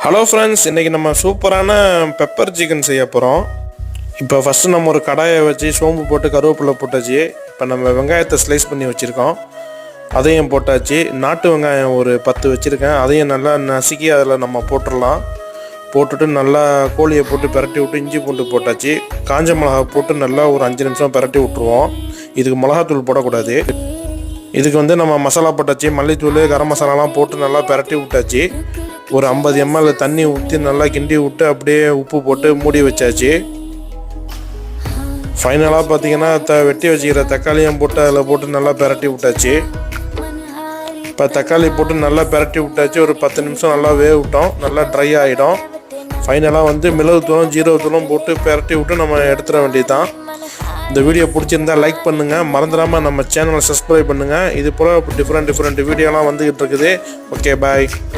Hello friends, இன்றைக்கி நம்ம சூப்பரான பெப்பர் சிக்கன் செய்ய போகிறோம். இப்போ ஃபஸ்ட்டு நம்ம ஒரு கடாயை வச்சு சோம்பு போட்டு கருவேப்பிலை போட்டாச்சு. இப்போ நம்ம வெங்காயத்தை ஸ்லைஸ் பண்ணி வச்சுருக்கோம், அதையும் போட்டாச்சு. நாட்டு வெங்காயம் ஒரு 10 வச்சுருக்கேன், அதையும் நல்லா நசுக்கி அதில் நம்ம போட்டுடலாம். போட்டுட்டு நல்லா கோழியை போட்டு பிரட்டி விட்டு இஞ்சி பூண்டு போட்டாச்சு. காஞ்ச மிளகா போட்டு நல்லா ஒரு 5 நிமிஷம் பிரட்டி விட்ருவோம். இதுக்கு மிளகாத்தூள் போடக்கூடாது. இதுக்கு வந்து நம்ம மசாலா போட்டாச்சு, மல்லித்தூள் கரம் மசாலாலாம் போட்டு நல்லா பிரட்டி விட்டாச்சு. ஒரு 50 ml தண்ணி ஊற்றி நல்லா கிண்டி விட்டு அப்படியே உப்பு போட்டு மூடி வச்சாச்சு. ஃபைனலாக பார்த்தீங்கன்னா வெட்டி வச்சுக்கிற தக்காளியும் போட்டு அதில் போட்டு நல்லா பிரட்டி விட்டாச்சு. இப்போ தக்காளி போட்டு நல்லா பிரட்டி விட்டாச்சு. ஒரு 10 நிமிஷம் நல்லா வேக விட்டோம், நல்லா ட்ரை ஆகிடும். ஃபைனலாக வந்து மிளகுத்தூளும் ஜீரகத்தூளும் போட்டு பிரட்டி விட்டு நம்ம எடுத்துட வேண்டியது தான். இந்த வீடியோ பிடிச்சிருந்தா லைக் பண்ணுங்கள், மறந்துடாமல் நம்ம சேனலை சப்ஸ்கிரைப் பண்ணுங்கள். இது போல் டிஃப்ரெண்ட் வீடியோலாம் வந்துக்கிட்டு இருக்குது. ஓகே, பாய்.